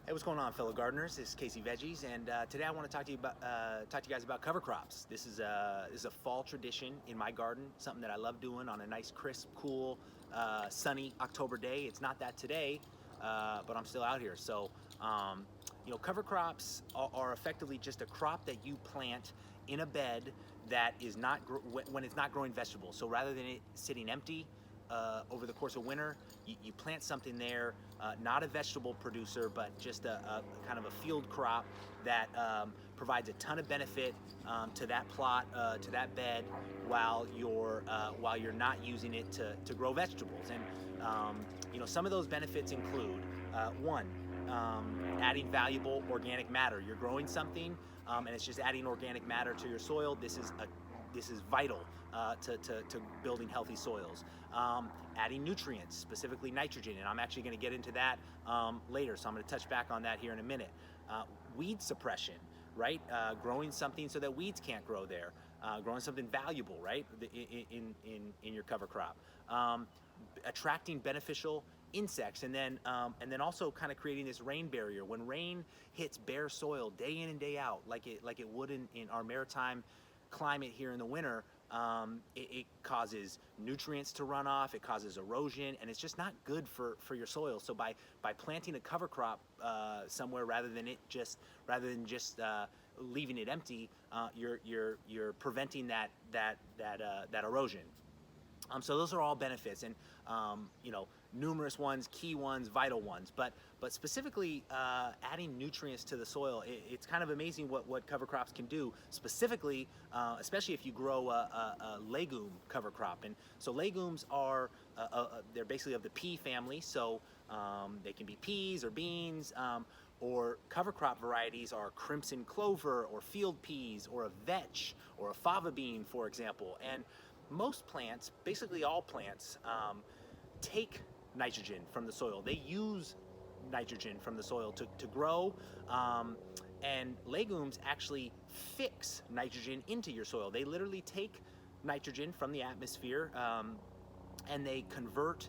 Hey, what's going on, fellow gardeners? This is Casey Veggies, and today I want to talk to you guys about cover crops. This is a fall tradition in my garden, something that I love doing on a nice, crisp, cool, sunny October day. It's not that today, but I'm still out here. So, cover crops are effectively just a crop that you plant in a bed that is not when it's not growing vegetables. So rather than it sitting empty over the course of winter, you plant something there, not a vegetable producer, but just a kind of a field crop that provides a ton of benefit to that plot, to that bed, while you're not using it to grow vegetables. And some of those benefits include one, adding valuable organic matter. You're growing something, and it's just adding organic matter to your soil. This is vital to building healthy soils. Adding nutrients, specifically nitrogen, and I'm actually going to get into that later, so I'm going to touch back on that here in a minute. Weed suppression, right? Growing something so that weeds can't grow there. Growing something valuable, right? In your cover crop. Attracting beneficial insects, and then also kind of creating this rain barrier. When rain hits bare soil day in and day out, like it would in our maritime climate here in the winter, it causes nutrients to run off, it causes erosion, and it's just not good for your soil. So by planting a cover crop somewhere rather than just leaving it empty, you're preventing that erosion. So those are all benefits, and numerous ones, key ones, vital ones. But specifically, adding nutrients to the soil, it's kind of amazing what cover crops can do. Specifically, especially if you grow a legume cover crop. And so legumes are they're basically of the pea family. So they can be peas or beans. Or cover crop varieties are crimson clover or field peas or a vetch or a fava bean, for example. And most plants, basically all plants, take nitrogen from the soil. They use nitrogen from the soil to grow, and legumes actually fix nitrogen into your soil. They literally take nitrogen from the atmosphere, and they convert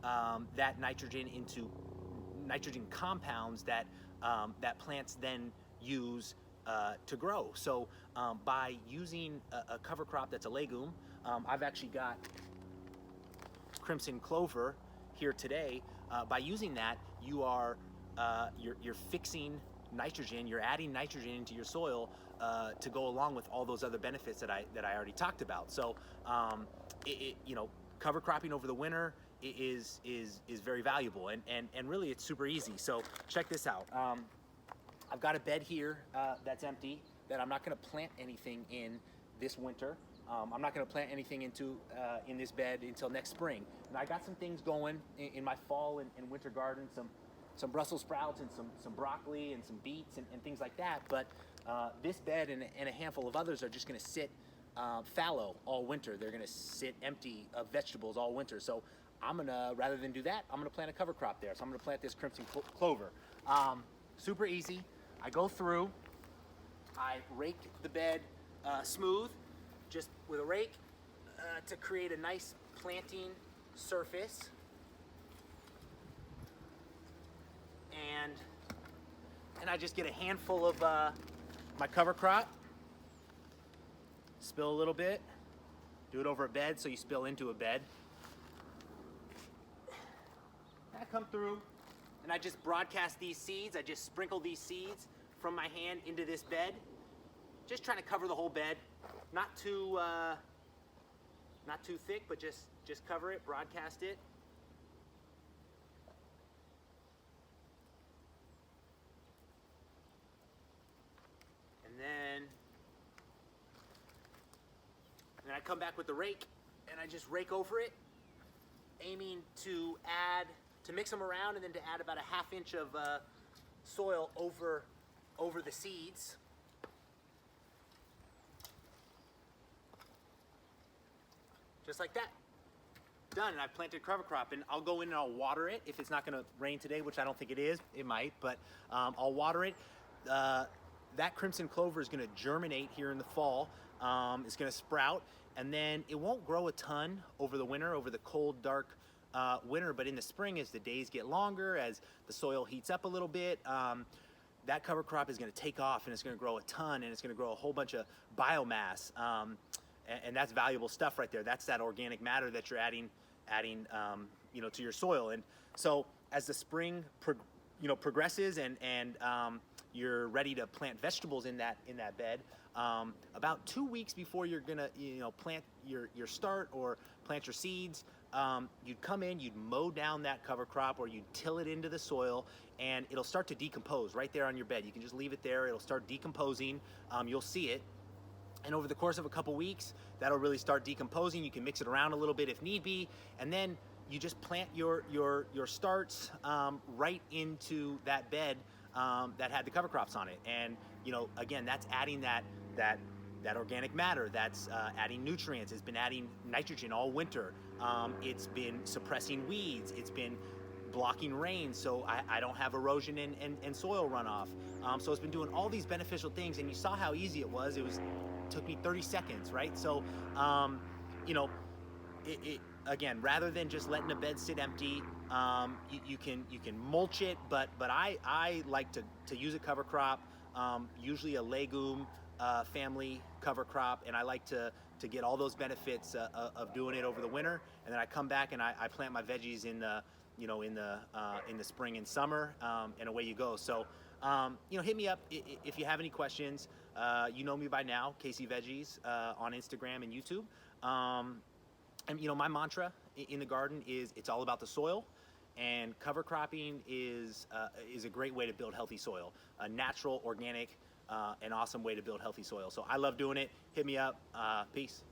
that nitrogen into nitrogen compounds that plants then use to grow. So by using a cover crop that's a legume, I've actually got crimson clover here today. By using that, you're fixing nitrogen. You're adding nitrogen into your soil to go along with all those other benefits that I already talked about. So cover cropping over the winter is very valuable, and really it's super easy. So check this out. I've got a bed here that's empty that I'm not going to plant anything in this winter. I'm not going to plant anything in this bed until next spring. And I got some things going in my fall and winter garden, some Brussels sprouts and some broccoli and some beets and things like that. But this bed and a handful of others are just going to sit fallow all winter. They're going to sit empty of vegetables all winter. So I'm going to, rather than do that, I'm going to plant a cover crop there. So I'm going to plant this crimson clover. Super easy. I go through, I rake the bed smooth, just with a rake to create a nice planting surface. And I just get a handful of my cover crop, spill a little bit, do it over a bed so you spill into a bed. I come through and I just broadcast these seeds. I just sprinkle these seeds from my hand into this bed, just trying to cover the whole bed. Not too thick, but just cover it, broadcast it. And then I come back with the rake and I just rake over it, aiming to mix them around, and then to add about a ½ inch of soil over the seeds. Just like that. Done. And I've planted cover crop, and I'll go in and I'll water it if it's not going to rain today, which I don't think it is. It might, but I'll water it. That crimson clover is going to germinate here in the fall. It's going to sprout, and then it won't grow a ton over the winter, over the cold, dark winter, but in the spring, as the days get longer, as the soil heats up a little bit, that cover crop is going to take off, and it's going to grow a ton, and it's going to grow a whole bunch of biomass, and that's valuable stuff right there. That's that organic matter that you're adding to your soil. And so as the spring progresses, and you're ready to plant vegetables in that bed, about 2 weeks before you're gonna plant your start or plant your seeds, you'd come in, you'd mow down that cover crop, or you'd till it into the soil, and it'll start to decompose right there on your bed. You can just leave it there, it'll start decomposing. You'll see it. And over the course of a couple weeks, that'll really start decomposing. You can mix it around a little bit if need be, and then you just plant your starts right into that bed that had the cover crops on it. And again, that's adding that organic matter. That's adding nutrients. It's been adding nitrogen all winter. It's been suppressing weeds. It's been blocking rain, so I don't have erosion and soil runoff. So it's been doing all these beneficial things, and you saw how easy it was. It took me 30 seconds, right? So, again, rather than just letting the bed sit empty, you can mulch it, but I like to use a cover crop, usually a legume family cover crop, and I like to get all those benefits of doing it over the winter, and then I come back and I plant my veggies in the spring and summer, and away you go. So hit me up if you have any questions. You know me by now, Casey Veggies, on Instagram and YouTube. And my mantra in the garden is it's all about the soil, and cover cropping is a great way to build healthy soil, a natural, organic, and awesome way to build healthy soil. So I love doing it. Hit me up. Peace.